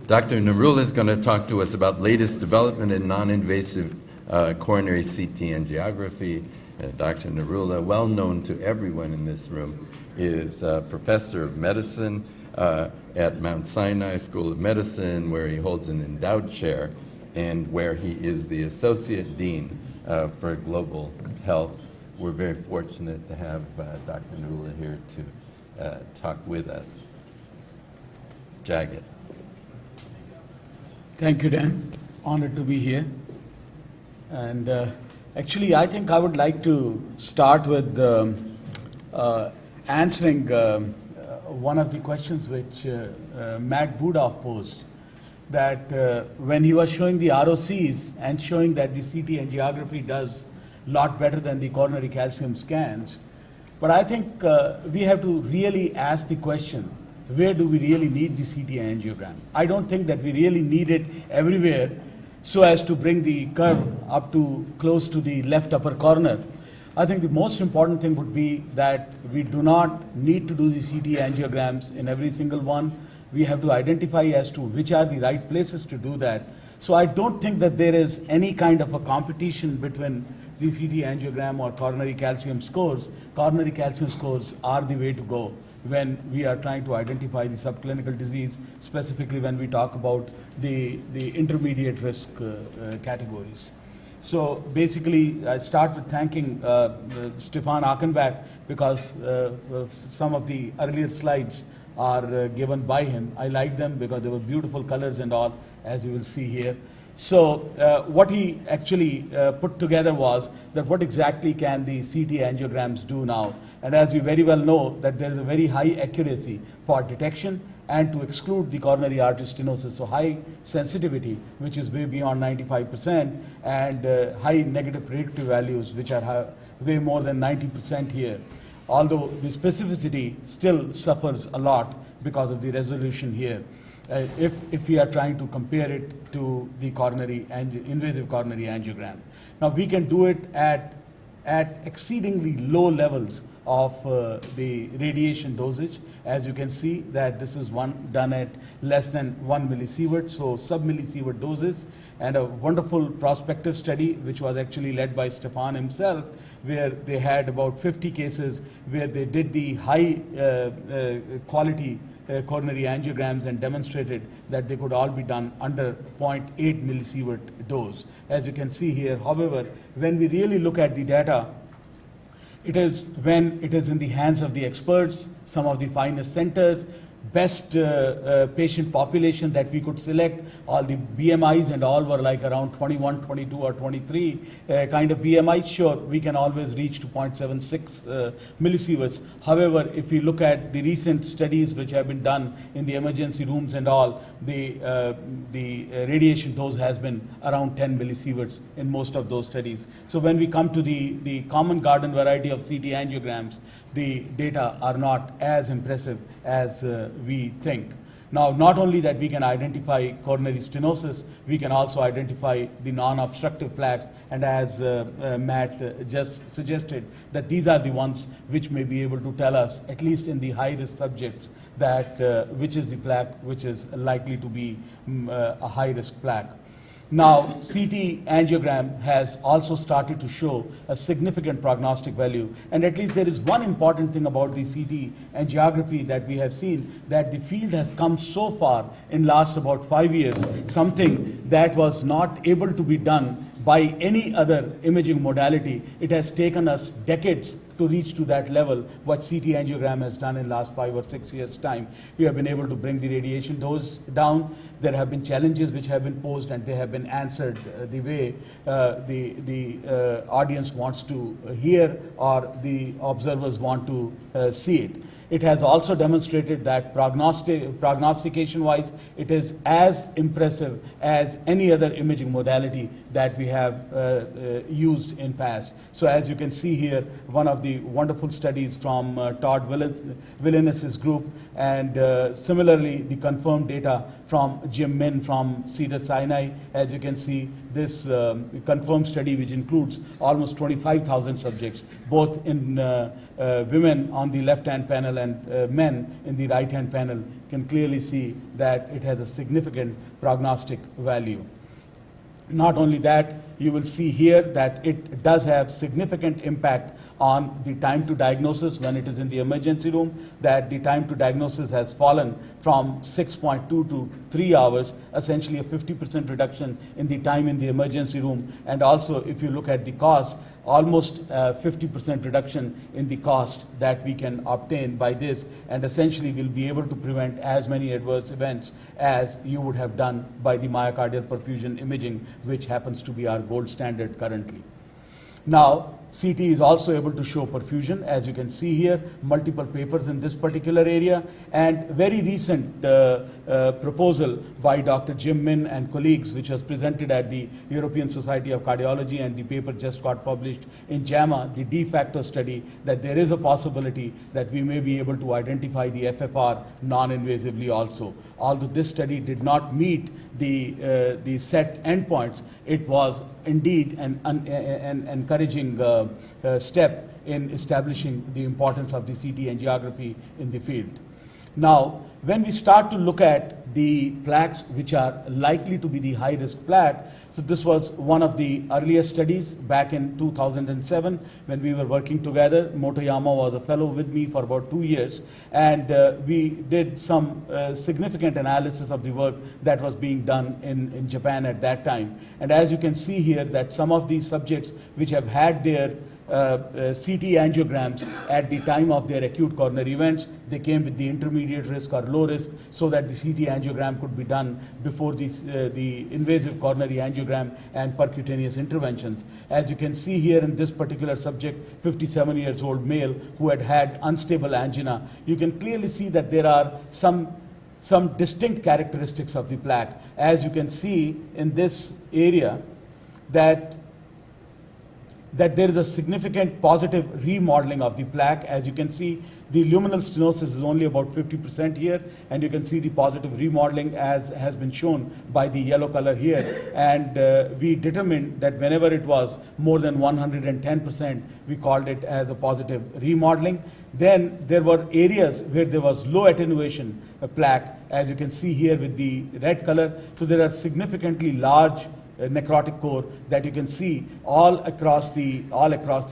Dr. Narula is going to talk to us about latest development in non-invasive coronary CT angiography. Dr. Narula, well known to everyone in this room, is a professor of medicine at Mount Sinai School of Medicine, where he holds an endowed chair and where he is the associate dean for global health. We're very fortunate to have Dr. Narula here to talk with us. Jagat. Thank you, Dan. Honored to be here. And actually, I think I would like to start with answering one of the questions which Matt Budoff posed, that when he was showing the ROCs and showing that the CT angiography does a lot better than the coronary calcium scans. But I think we have to really ask the question, where do we really need the CT angiogram? I don't think that we really need it everywhere so as to bring the curve up to close to the left upper corner. I think the most important thing would be that we do not need to do the CT angiograms in every single one. We have to identify as to which are the right places to do that. So I don't think that there is any kind of a competition between the CT angiogram or coronary calcium scores. Coronary calcium scores are the way to go when we are trying to identify the subclinical disease, specifically when we talk about the intermediate risk categories. So basically, I start with thanking Stefan Achenbach because some of the earlier slides are given by him. I like them because they were beautiful colors and all, as you will see here. So what he actually put together was that what exactly can the CT angiograms do now? And as we very well know, that there is a very high accuracy for detection and to exclude the coronary artery stenosis. So high sensitivity, which is way beyond 95%, and high negative predictive values, which are way more than 90% here. Although the specificity still suffers a lot because of the resolution here. If we are trying to compare it to the invasive coronary angiogram. Now we can do it at exceedingly low levels of the radiation dosage. As you can see that this is one done at less than 1 millisievert, so sub-millisievert doses, and a wonderful prospective study which was actually led by Stefan himself, where they had about 50 cases where they did the high quality coronary angiograms and demonstrated that they could all be done under 0.8 millisievert dose. As you can see here, however, when we really look at the data, it is when it is in the hands of the experts, some of the finest centers, best patient population that we could select. All the BMIs and all were like around 21, 22 or 23 kind of BMI. Sure, we can always reach to 0.76 millisieverts. However, if we look at the recent studies which have been done in the emergency rooms and all, the radiation dose has been around 10 millisieverts in most of those studies. So when we come to the common garden variety of CT angiograms, the data are not as impressive as we think. Now, not only that we can identify coronary stenosis, we can also identify the non-obstructive plaques, and as Matt just suggested, that these are the ones which may be able to tell us, at least in the high-risk subjects, that which is the plaque which is likely to be a high-risk plaque. Now, CT angiogram has also started to show a significant prognostic value. And at least there is one important thing about the CT angiography that we have seen, that the field has come so far in last about 5 years, something that was not able to be done by any other imaging modality. It has taken us decades to reach to that level, what CT angiogram has done in last 5 or 6 years' time. We have been able to bring the radiation dose down. There have been challenges which have been posed, and they have been answered the way the audience wants to hear or the observers want to see it. It has also demonstrated that prognostication-wise, it is as impressive as any other imaging modality that we have used in past. So as you can see here, one of the wonderful studies from Todd Villeneuve's group, and similarly the confirmed data from Jim Min from Cedars-Sinai. As you can see, this confirmed study, which includes almost 25,000 subjects, both in women on the left-hand panel and men in the right-hand panel, can clearly see that it has a significant prognostic value. Not only that, you will see here that it does have significant impact on the time to diagnosis when it is in the emergency room, that the time to diagnosis has fallen from 6.2 to 3 hours, essentially a 50% reduction in the time in the emergency room. And also, if you look at the cost, almost 50% reduction in the cost that we can obtain by this, and essentially we'll be able to prevent as many adverse events as you would have done by the myocardial perfusion imaging, which happens to be our gold standard currently. Now, CT is also able to show perfusion, as you can see here, multiple papers in this particular area, and very recent proposal by Dr. Jim Min and colleagues, which was presented at the European Society of Cardiology, and the paper just got published in JAMA, the de facto study, that there is a possibility that we may be able to identify the FFR non-invasively also. Although this study did not meet the set endpoints, it was indeed an encouraging step in establishing the importance of the CT angiography in the field. Now, when we start to look at the plaques which are likely to be the high-risk plaque, so this was one of the earliest studies back in 2007 when we were working together. Motoyama was a fellow with me for about 2 years, and we did some significant analysis of the work that was being done in Japan at that time. And as you can see here, that some of these subjects which have had their CT angiograms at the time of their acute coronary events, they came with the intermediate risk or low risk, so that the CT angiogram could be done before the invasive coronary angiogram and percutaneous interventions. As you can see here in this particular subject, 57 years old male who had had unstable angina, you can clearly see that there are some distinct characteristics of the plaque. As you can see in this area, that there is a significant positive remodeling of the plaque. As you can see, the luminal stenosis is only about 50% here, and you can see the positive remodeling as has been shown by the yellow color here. And we determined that whenever it was more than 110%, we called it as a positive remodeling. Then there were areas where there was low attenuation plaque, as you can see here with the red color. So there are significantly large necrotic core that you can see all across the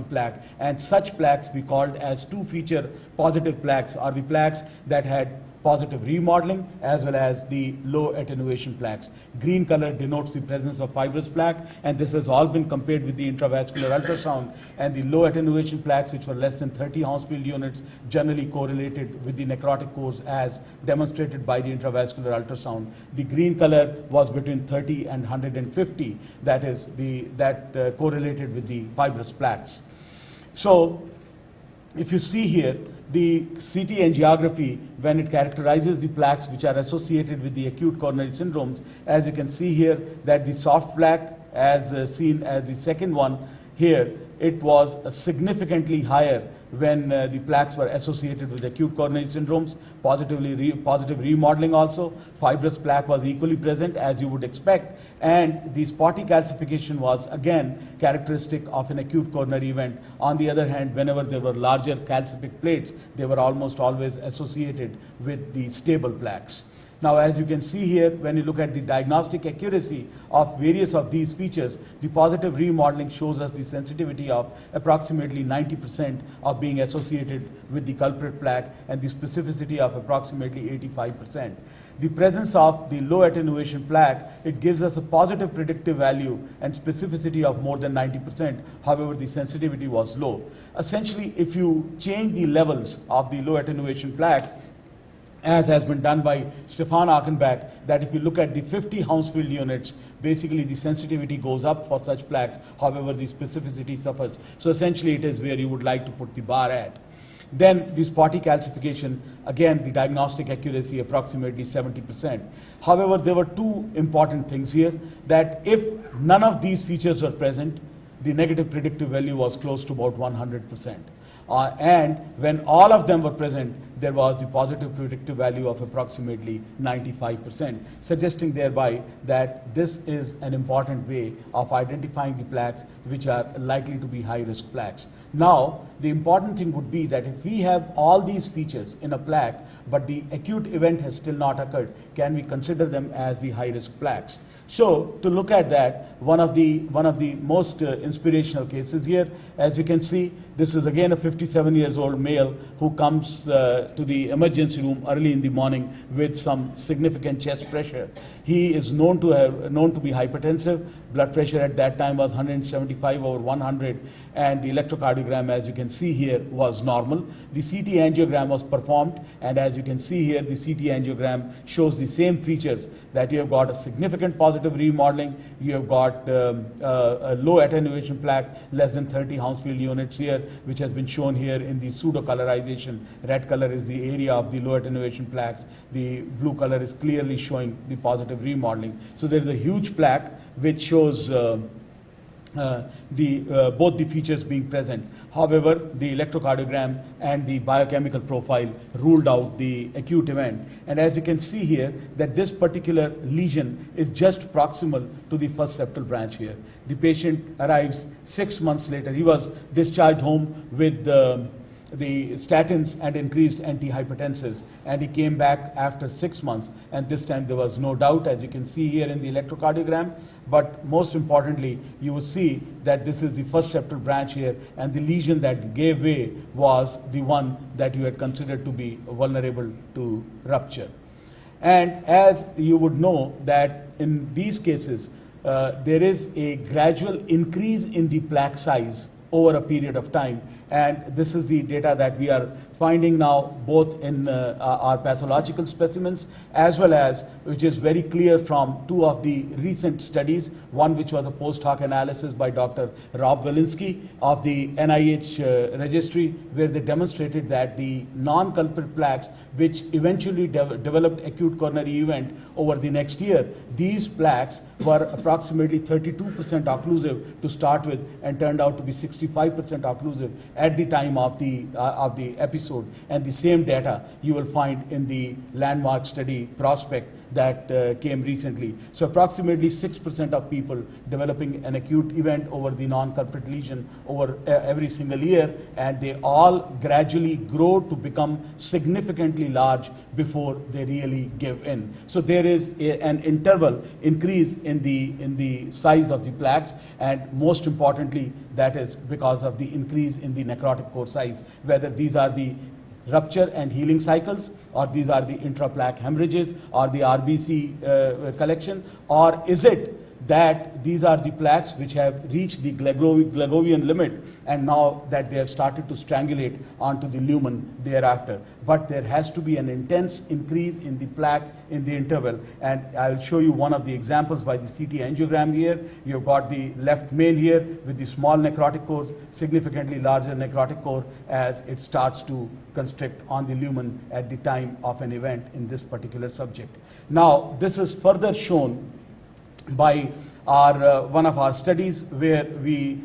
plaque, and such plaques we called as two-feature positive plaques, are the plaques that had positive remodeling as well as the low attenuation plaques. Green color denotes the presence of fibrous plaque, and this has all been compared with the intravascular ultrasound, and the low attenuation plaques, which were less than 30 Hounsfield units, generally correlated with the necrotic cores as demonstrated by the intravascular ultrasound. The green color was between 30 and 150, that is correlated with the fibrous plaques. So if you see here, the CT angiography, when it characterizes the plaques which are associated with the acute coronary syndromes, as you can see here, that the soft plaque, as seen as the second one here, it was significantly higher when the plaques were associated with acute coronary syndromes, positive remodeling also. Fibrous plaque was equally present, as you would expect, and the spotty calcification was again characteristic of an acute coronary event. On the other hand, whenever there were larger calcific plates, they were almost always associated with the stable plaques. Now, as you can see here, when you look at the diagnostic accuracy of various of these features, the positive remodeling shows us the sensitivity of approximately 90% of being associated with the culprit plaque, and the specificity of approximately 85%. The presence of the low attenuation plaque, it gives us a positive predictive value and specificity of more than 90%. However, the sensitivity was low. Essentially, if you change the levels of the low attenuation plaque, as has been done by Stefan Achenbach, that if you look at the 50 Hounsfield units, basically the sensitivity goes up for such plaques, however the specificity suffers. So essentially it is where you would like to put the bar at. Then the spotty calcification, again the diagnostic accuracy approximately 70%. However, there were two important things here, that if none of these features were present, the negative predictive value was close to about 100%. And when all of them were present, there was the positive predictive value of approximately 95%, suggesting thereby that this is an important way of identifying the plaques which are likely to be high-risk plaques. Now, the important thing would be that if we have all these features in a plaque, but the acute event has still not occurred, can we consider them as the high-risk plaques? So, to look at that, one of the most inspirational cases here, as you can see, this is again a 57 years old male who comes to the emergency room early in the morning with some significant chest pressure. He is known to be hypertensive. Blood pressure at that time was 175/100, and the electrocardiogram, as you can see here, was normal. The CT angiogram was performed, and as you can see here, the CT angiogram shows the same features, that you have got a significant positive remodeling, you have got a low attenuation plaque, less than 30 Hounsfield units here, which has been shown here in the pseudo colorization. Red color is the area of the low attenuation plaques. The blue color is clearly showing the positive remodeling. So there is a huge plaque which shows both the features being present. However, the electrocardiogram and the biochemical profile ruled out the acute event. And as you can see here, that this particular lesion is just proximal to the first septal branch here. The patient arrives 6 months later. He was discharged home with the statins and increased antihypertensives, and he came back after 6 months, and this time there was no doubt, as you can see here in the electrocardiogram. But most importantly, you would see that this is the first septal branch here, and the lesion that gave way was the one that you had considered to be vulnerable to rupture. And as you would know that in these cases, there is a gradual increase in the plaque size over a period of time. And this is the data that we are finding now, both in our pathological specimens, as well as, which is very clear from two of the recent studies, one which was a post hoc analysis by Dr. Rob Walensky of the NIH registry, where they demonstrated that the non-culprit plaques, which eventually developed acute coronary event over the next year, these plaques were approximately 32% occlusive to start with, and turned out to be 65% occlusive at the time of the episode. And the same data you will find in the landmark study Prospect that came recently. So approximately 6% of people developing an acute event over the non-culprit lesion over every single year, and they all gradually grow to become significantly large before they really give in. So there is an interval increase in the size of the plaques, and most importantly, that is because of the increase in the necrotic core size, whether these are the rupture and healing cycles, or these are the intraplaque hemorrhages, or the RBC collection, or is it that these are the plaques which have reached the Glagovian limit, and now that they have started to strangulate onto the lumen thereafter. But there has to be an intense increase in the plaque in the interval, and I'll show you one of the examples by the CT angiogram here. You've got the left main here with the small necrotic cores, significantly larger necrotic core as it starts to constrict on the lumen at the time of an event in this particular subject. Now, this is further shown by one of our studies, where we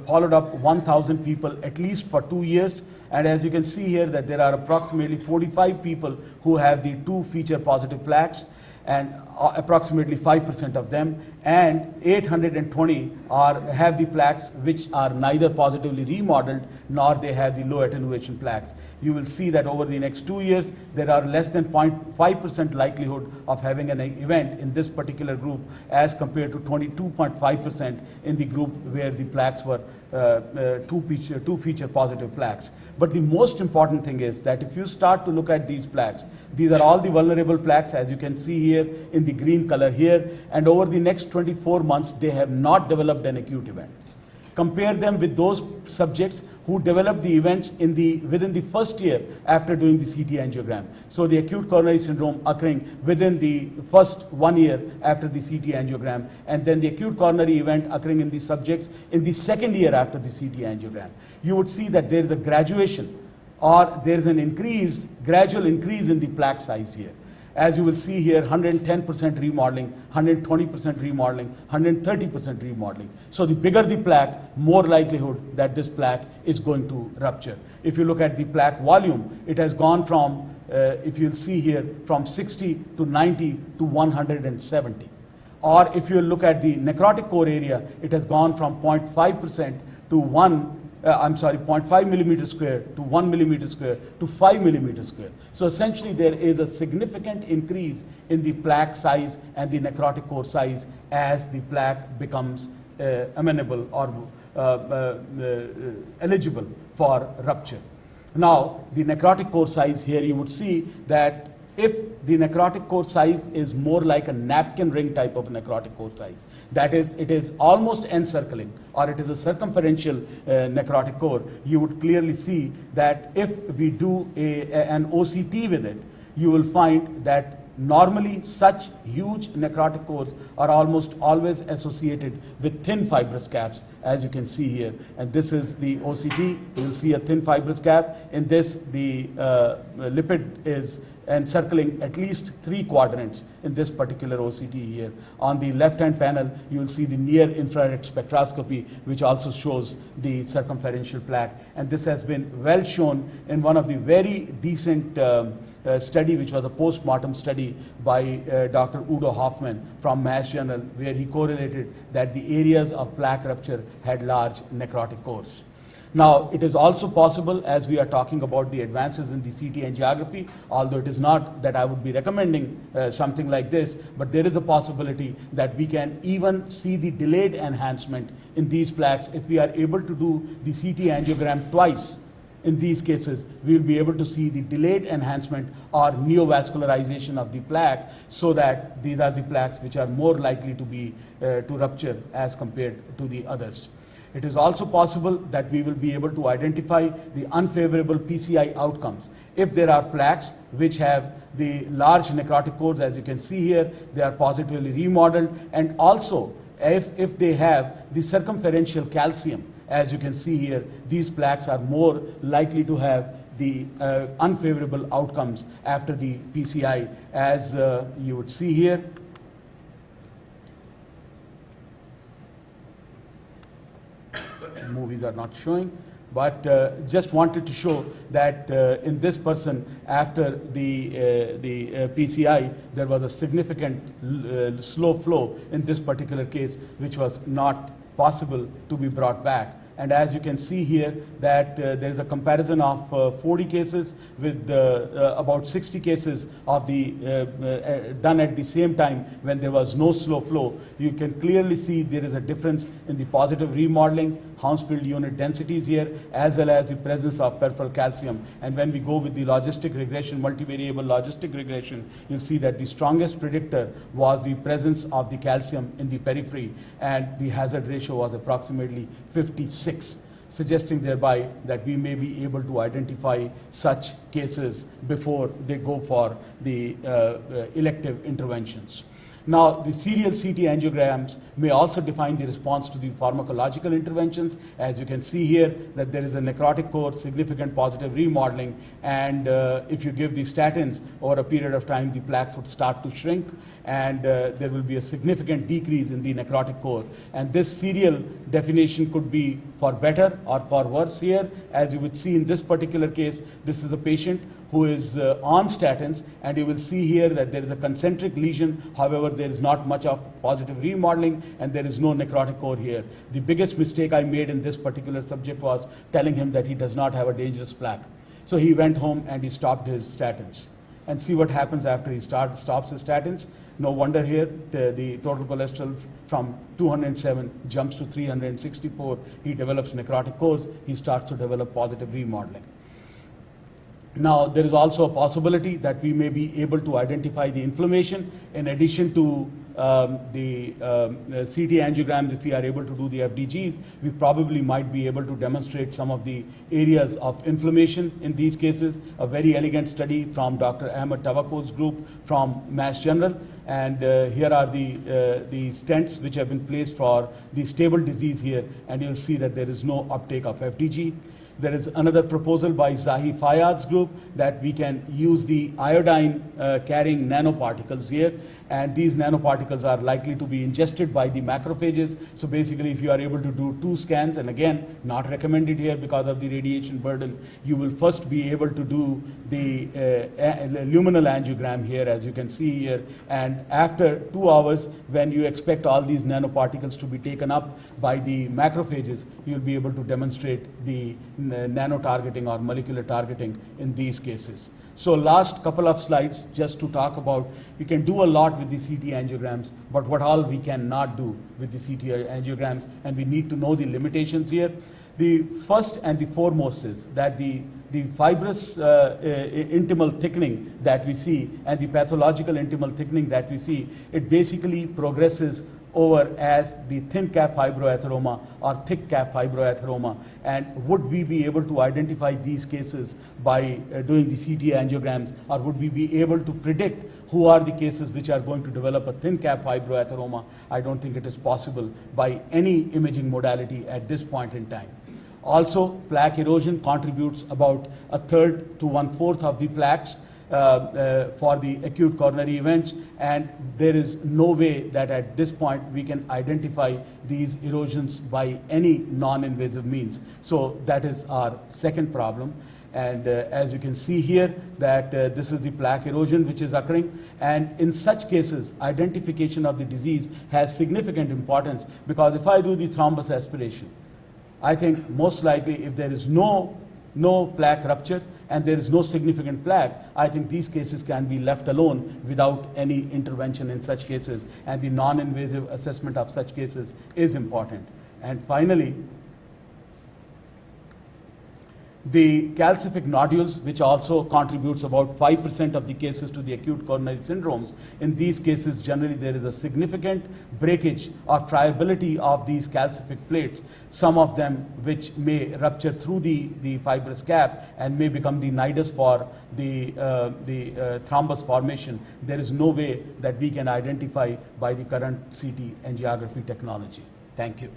followed up 1,000 people at least for 2 years. And as you can see here, that there are approximately 45 people who have the 2 feature positive plaques, and approximately 5% of them, and 820 have the plaques which are neither positively remodeled nor they have the low attenuation plaques. You will see that over the next 2 years, there are less than 0.5% likelihood of having an event in this particular group, as compared to 22.5% in the group where the plaques were two feature positive plaques. But the most important thing is that if you start to look at these plaques, these are all the vulnerable plaques, as you can see here in the green color here, and over the next 24 months they have not developed an acute event. Compare them with those subjects who developed the events within the first year after doing the CT angiogram. So the acute coronary syndrome occurring within the first 1 year after the CT angiogram, and then the acute coronary event occurring in the subjects in the second year after the CT angiogram. You would see that there is a graduation, or there is an gradual increase in the plaque size here. As you will see here, 110% remodeling, 120% remodeling, 130% remodeling. So the bigger the plaque, more likelihood that this plaque is going to rupture. If you look at the plaque volume, it has gone from, if you'll see here, from 60 to 90 to 170. Or if you look at the necrotic core area, it has gone from 0.5% to 0.5 millimeter square to 1 millimeter square to 5 millimeter square. So essentially there is a significant increase in the plaque size and the necrotic core size as the plaque becomes amenable or eligible for rupture. Now, the necrotic core size here, you would see that if the necrotic core size is more like a napkin ring type of necrotic core size, that is, it is almost encircling or it is a circumferential necrotic core, you would clearly see that if we do an OCT with it, you will find that normally such huge necrotic cores are almost always associated with thin fibrous caps, as you can see here. And this is the OCT. You will see a thin fibrous cap. In this, the lipid is encircling at least 3 quadrants in this particular OCT here. On the left-hand panel, you will see the near-infrared spectroscopy, which also shows the circumferential plaque. And this has been well shown in one of the very decent study, which was a post-mortem study by Dr. Udo Hoffmann from Mass General, where he correlated that the areas of plaque rupture had large necrotic cores. Now, it is also possible, as we are talking about the advances in the CT angiography, although it is not that I would be recommending something like this, but there is a possibility that we can even see the delayed enhancement in these plaques. If we are able to do the CT angiogram twice, in these cases, we will be able to see the delayed enhancement or neovascularization of the plaque, so that these are the plaques which are more likely to be to rupture as compared to the others. It is also possible that we will be able to identify the unfavorable PCI outcomes. If there are plaques which have the large necrotic cores, as you can see here, they are positively remodeled, and also if they have the circumferential calcium, as you can see here, these plaques are more likely to have the unfavorable outcomes after the PCI, as you would see here. Movies are not showing, but just wanted to show that in this person, after the PCI, there was a significant slow flow in this particular case, which was not possible to be brought back. And as you can see here, that there is a comparison of 40 cases with about 60 cases of the done at the same time when there was no slow flow. You can clearly see there is a difference in the positive remodeling, Hounsfield unit densities here, as well as the presence of peripheral calcium. And when we go with the logistic regression, multivariable logistic regression, you'll see that the strongest predictor was the presence of the calcium in the periphery, and the hazard ratio was approximately 56, suggesting thereby that we may be able to identify such cases before they go for the elective interventions. Now, the serial CT angiograms may also define the response to the pharmacological interventions. As you can see here, that there is a necrotic core, significant positive remodeling, and if you give the statins over a period of time, the plaques would start to shrink, and there will be a significant decrease in the necrotic core. And this serial definition could be for better or for worse here. As you would see in this particular case, this is a patient who is on statins, and you will see here that there is a concentric lesion. However, there is not much of positive remodeling, and there is no necrotic core here. The biggest mistake I made in this particular subject was telling him that he does not have a dangerous plaque. So he went home and he stopped his statins. And see what happens after he stops his statins. No wonder here the total cholesterol from 207 jumps to 364. He develops necrotic cores. He starts to develop positive remodeling. Now, there is also a possibility that we may be able to identify the inflammation in addition to the CT angiogram. If we are able to do the FDGs, we probably might be able to demonstrate some of the areas of inflammation in these cases. A very elegant study from Dr. Ahmed Tawakkol's group from Mass General. And here are the stents which have been placed for the stable disease here, and you'll see that there is no uptake of FDG. There is another proposal by Zahi Fayyad's group that we can use the iodine carrying nanoparticles here, and these nanoparticles are likely to be ingested by the macrophages. So basically, if you are able to do 2 scans, and again, not recommended here because of the radiation burden, you will first be able to do the luminal angiogram here, as you can see here, and after 2 hours, when you expect all these nanoparticles to be taken up by the macrophages, you'll be able to demonstrate the nano-targeting or molecular targeting in these cases. So last couple of slides just to talk about, we can do a lot with the CT angiograms, but what all we cannot do with the CT angiograms, and we need to know the limitations here. The first and the foremost is that the fibrous intimal thickening that we see and the pathological intimal thickening that we see, it basically progresses over as the thin cap fibroatheroma or thick cap fibroatheroma. And would we be able to identify these cases by doing the CT angiograms, or would we be able to predict who are the cases which are going to develop a thin cap fibroatheroma? I don't think it is possible by any imaging modality at this point in time. Also, plaque erosion contributes about 1/3 to 1/4 of the plaques for the acute coronary events, and there is no way that at this point we can identify these erosions by any non-invasive means. So that is our second problem. And as you can see here, that this is the plaque erosion which is occurring, and in such cases identification of the disease has significant importance, because if I do the thrombus aspiration, I think most likely if there is no plaque rupture and there is no significant plaque, I think these cases can be left alone without any intervention in such cases, and the non-invasive assessment of such cases is important. And finally, the calcific nodules, which also contributes about 5% of the cases to the acute coronary syndromes. In these cases, generally there is a significant breakage or friability of these calcific plates, some of them which may rupture through the fibrous cap and may become the nidus for the thrombus formation. There is no way that we can identify by the current CT angiography technology. Thank you.